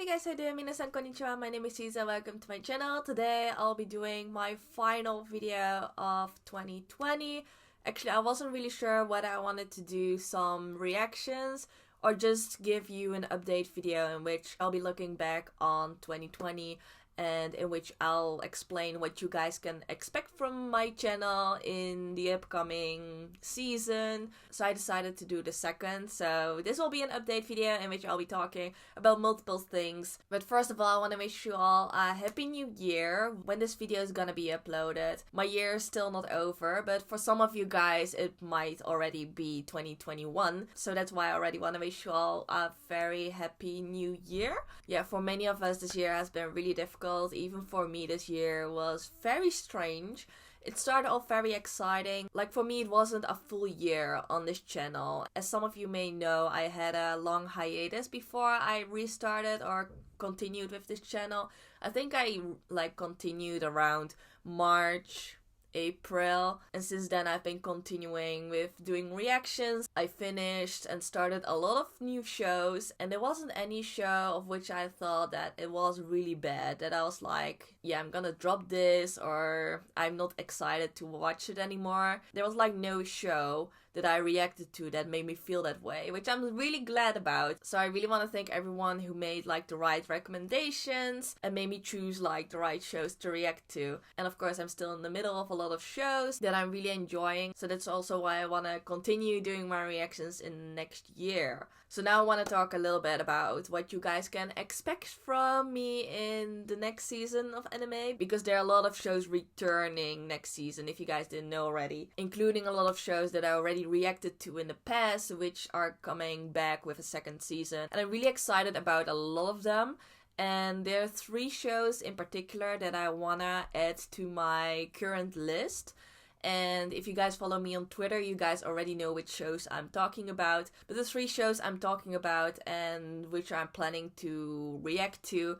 guys, how you doing? Minasan konnichiwa, my name is Caesar, welcome to my channel. Today I'll be doing my final video of 2020. Actually, I wasn't really sure whether I wanted to do some reactions or just give you an update video in which I'll be looking back on 2020 and in which I'll explain what you guys can expect from my channel in the upcoming season. So I decided to do the second. So this will be an update video in which I'll be talking about multiple things. But first of all, I want to wish you all a happy new year when this video is gonna be uploaded. My year is still not over, but for some of you guys it might already be 2021. So that's why I already want to wish you all a very happy new year. Yeah, for many of us this year has been really difficult. Even for me, this year was very strange. It started off very exciting. Like for me, it wasn't a full year on this channel. As some of you may know, I had a long hiatus before I restarted or continued with this channel. I think I continued around March, April, and since then I've been continuing with doing reactions. I finished and started a lot of new shows, and there wasn't any show of which I thought that it was really bad, that I was like, yeah, I'm gonna drop this, or I'm not excited to watch it anymore. There was like no show that I reacted to that made me feel that way, which I'm really glad about. So I really want to thank everyone who made like the right recommendations and made me choose like the right shows to react to. And of course, I'm still in the middle of a lot of shows that I'm really enjoying, so that's also why I want to continue doing my reactions in next year. So now I want to talk a little bit about what you guys can expect from me in the next season of anime, because there are a lot of shows returning next season, if you guys didn't know already, including a lot of shows that I already reacted to in the past, which are coming back with a second season. And I'm really excited about a lot of them. And there are 3 shows in particular that I wanna add to my current list. And if you guys follow me on Twitter, you guys already know which shows I'm talking about. But the 3 shows I'm talking about and which I'm planning to react to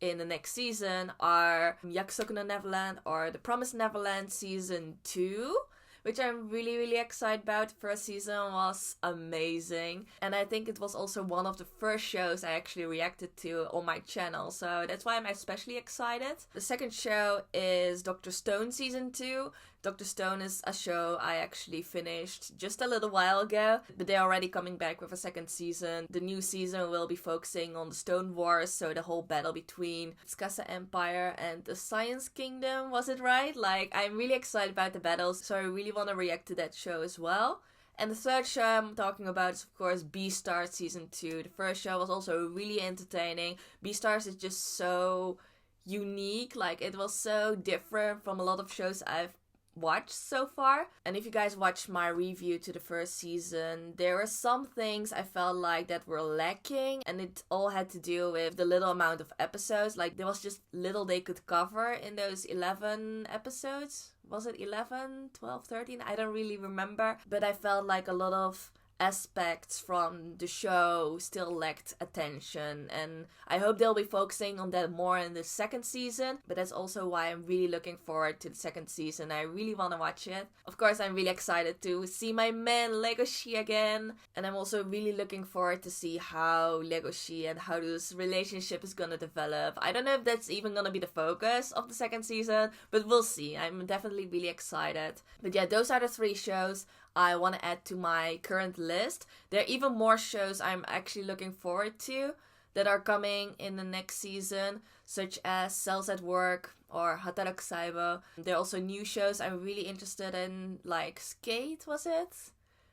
in the next season are Yakusoku no Neverland, or The Promised Neverland Season 2, which I'm really excited about. The first season was amazing, and I think it was also one of the first shows I actually reacted to on my channel, so that's why I'm especially excited. The second show is Dr. Stone Season 2. Dr. Stone is a show I actually finished just a little while ago, but they're already coming back with a second season. The new season will be focusing on the Stone Wars, so the whole battle between Tsukasa Empire and the Science Kingdom, was it right? Like, I'm really excited about the battles, so I really want to react to that show as well. And the third show I'm talking about is, of course, Beastars Season 2. The first show was also really entertaining. Beastars is just so unique, like it was so different from a lot of shows I've watched so far. And if you guys watched my review to the first season, there were some things I felt like that were lacking, and it all had to do with the little amount of episodes. Like there was just little they could cover in those 11 episodes. Was it 11, 12, 13? I don't really remember, but I felt like a lot of aspects from the show still lacked attention, and I hope they'll be focusing on that more in the second season. But that's also why I'm really looking forward to the second season. I really want to watch it. Of course, I'm really excited to see my man Legoshi again, and I'm also really looking forward to see how Legoshi and how this relationship is gonna develop. I don't know if that's even gonna be the focus of the second season, but we'll see. I'm definitely really excited. But yeah, those are the 3 shows I want to add to my current list. There are even more shows I'm actually looking forward to that are coming in the next season, such as Cells at Work or Hataraku Saibo. There are also new shows I'm really interested in, like Skate, was it?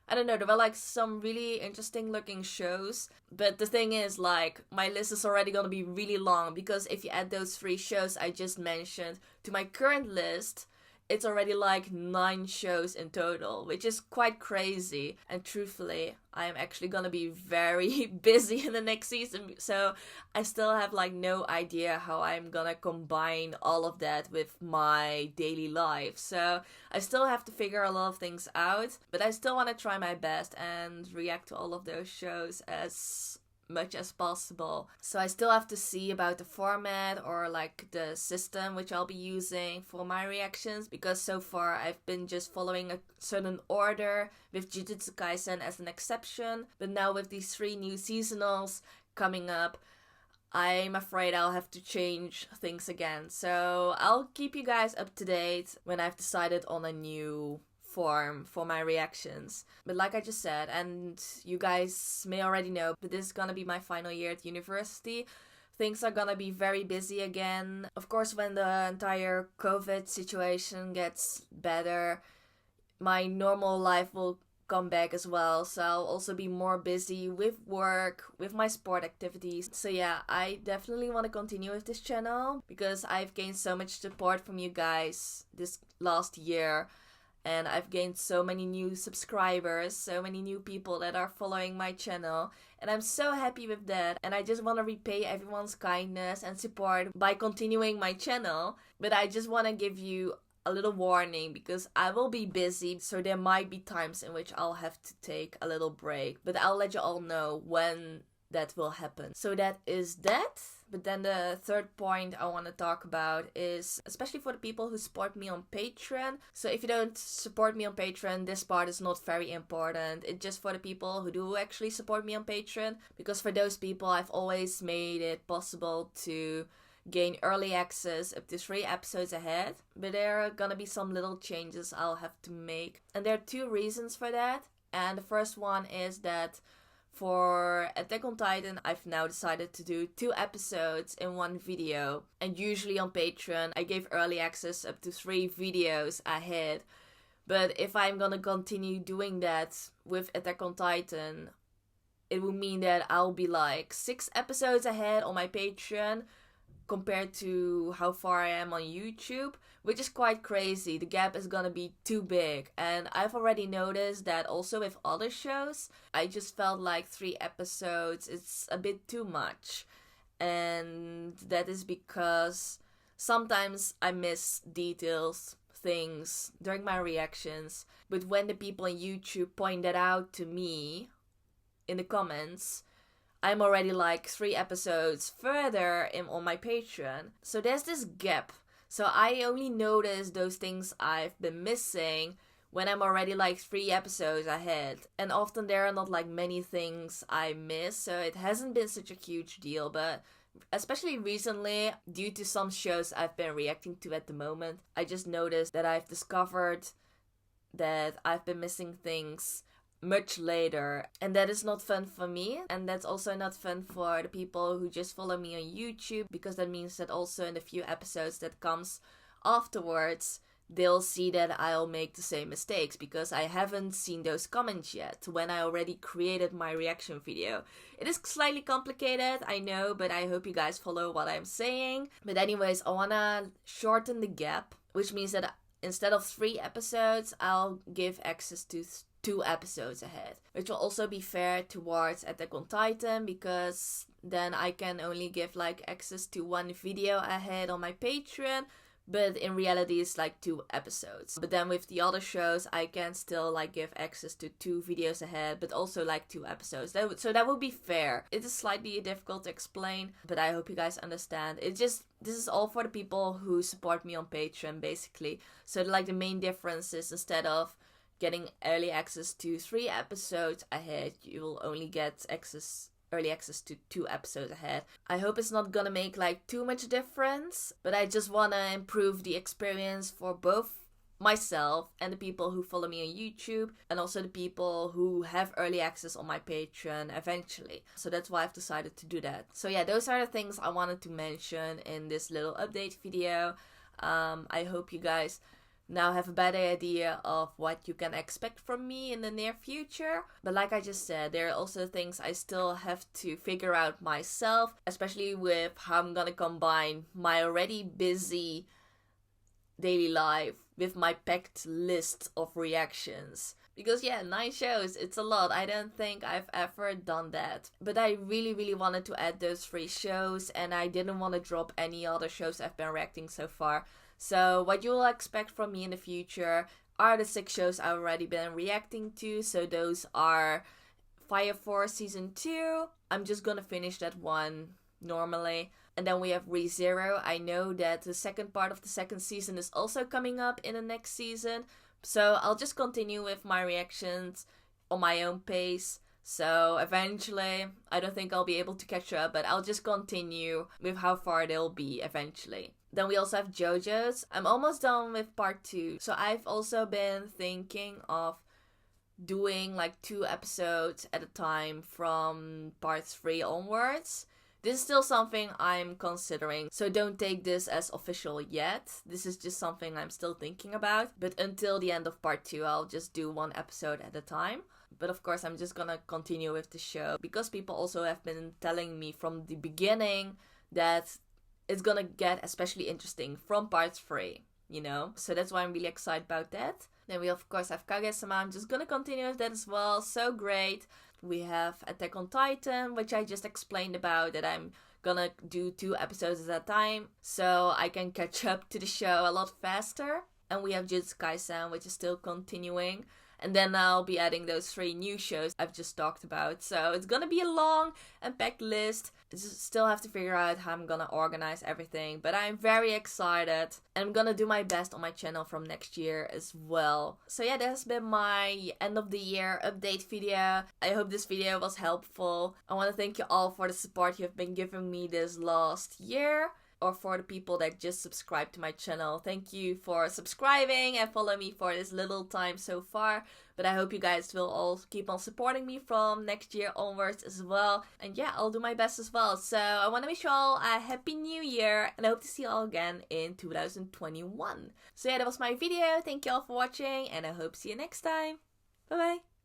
I don't know, there were like some really interesting looking shows. But the thing is, like, my list is already gonna be really long, because if you add those 3 shows I just mentioned to my current list, it's already like 9 shows in total, which is quite crazy. And truthfully, I'm actually gonna be very busy in the next season, so I still have like no idea how I'm gonna combine all of that with my daily life. So I still have to figure a lot of things out, but I still want to try my best and react to all of those shows as much as possible. So I still have to see about the format or like the system which I'll be using for my reactions, because so far I've been just following a certain order with Jujutsu Kaisen as an exception. But now with these 3 new seasonals coming up, I'm afraid I'll have to change things again. So I'll keep you guys up to date when I've decided on a new form for my reactions. But like I just said, and you guys may already know, but this is gonna be my final year at university. Things are gonna be very busy again. Of course, when the entire COVID situation gets better, my normal life will come back as well. So I'll also be more busy with work, with my sport activities. So yeah, I definitely want to continue with this channel because I've gained so much support from you guys this last year. And I've gained so many new subscribers, so many new people that are following my channel. And I'm so happy with that. And I just want to repay everyone's kindness and support by continuing my channel. But I just want to give you a little warning because I will be busy. So there might be times in which I'll have to take a little break. But I'll let you all know when that will happen. So that is that. But then the third point I want to talk about is especially for the people who support me on Patreon. So if you don't support me on Patreon, this part is not very important. It's just for the people who do actually support me on Patreon. Because for those people, I've always made it possible to gain early access up to 3 episodes ahead. But there are gonna be some little changes I'll have to make. And there are 2 reasons for that. And the first one is that for Attack on Titan, I've now decided to do 2 episodes in 1 video. And usually on Patreon, I gave early access up to 3 videos ahead. But if I'm gonna continue doing that with Attack on Titan, it will mean that I'll be like 6 episodes ahead on my Patreon compared to how far I am on YouTube, which is quite crazy. The gap is gonna be too big. And I've already noticed that also with other shows, I just felt like 3 episodes, it's a bit too much. And that is because sometimes I miss details, things during my reactions. But when the people on YouTube point that out to me in the comments, I'm already like 3 episodes further on my Patreon. So there's this gap. So I only notice those things I've been missing when I'm already like 3 episodes ahead. And often there are not like many things I miss. So it hasn't been such a huge deal. But especially recently, due to some shows I've been reacting to at the moment, I just noticed that I've discovered that I've been missing things much later, and that is not fun for me, and that's also not fun for the people who just follow me on YouTube, because that means that also in the few episodes that comes afterwards, they'll see that I'll make the same mistakes because I haven't seen those comments yet when I already created my reaction video. It is slightly complicated, I know, but I hope you guys follow what I'm saying. But anyways, I wanna shorten the gap, which means that instead of 3 episodes, I'll give access to 2 episodes ahead, which will also be fair towards Attack on Titan, because then I can only give like access to 1 video ahead on my Patreon, but in reality it's like 2 episodes. But then with the other shows I can still like give access to 2 videos ahead, but also like 2 episodes. So that would be fair. It is slightly difficult to explain, but I hope you guys understand. This is all for the people who support me on Patreon basically. So like the main difference is, instead of getting early access to 3 episodes ahead, you will only get early access to 2 episodes ahead. I hope it's not gonna make like too much difference, but I just wanna improve the experience for both myself and the people who follow me on YouTube, and also the people who have early access on my Patreon eventually. So that's why I've decided to do that. So yeah, those are the things I wanted to mention in this little update video. I hope you guys now have a better idea of what you can expect from me in the near future. But like I just said, there are also things I still have to figure out myself, especially with how I'm gonna combine my already busy daily life with my packed list of reactions. Because yeah, 9 shows, it's a lot. I don't think I've ever done that. But I really wanted to add those 3 shows, and I didn't want to drop any other shows I've been reacting so far. So what you will expect from me in the future are the 6 shows I've already been reacting to. So those are Fire Force Season 2. I'm just gonna finish that one normally. And then we have ReZero. I know that the second part of the 2nd season is also coming up in the next season. So I'll just continue with my reactions on my own pace. So eventually, I don't think I'll be able to catch up, but I'll just continue with how far they'll be eventually. Then we also have Jojo's. I'm almost done with part 2. So I've also been thinking of doing like 2 episodes at a time from part 3 onwards. This is still something I'm considering, so don't take this as official yet. This is just something I'm still thinking about. But until the end of part 2, I'll just do 1 episode at a time. But of course, I'm just gonna continue with the show because people also have been telling me from the beginning that it's gonna get especially interesting from part 3, you know? So that's why I'm really excited about that. Then we of course have Kaguya-sama. I'm just gonna continue with that as well. So great. We have Attack on Titan, which I just explained about, that I'm gonna do 2 episodes at a time so I can catch up to the show a lot faster. And we have Jujutsu Kaisen, which is still continuing. And then I'll be adding those 3 new shows I've just talked about. So it's gonna be a long and packed list. I just still have to figure out how I'm gonna organize everything. But I'm very excited. And I'm gonna do my best on my channel from next year as well. So yeah, that has been my end of the year update video. I hope this video was helpful. I want to thank you all for the support you've been giving me this last year. Or for the people that just subscribed to my channel. Thank you for subscribing and following me for this little time so far. But I hope you guys will all keep on supporting me from next year onwards as well. And yeah, I'll do my best as well. So I want to wish you all a happy new year. And I hope to see you all again in 2021. So yeah, that was my video. Thank you all for watching. And I hope to see you next time. Bye bye.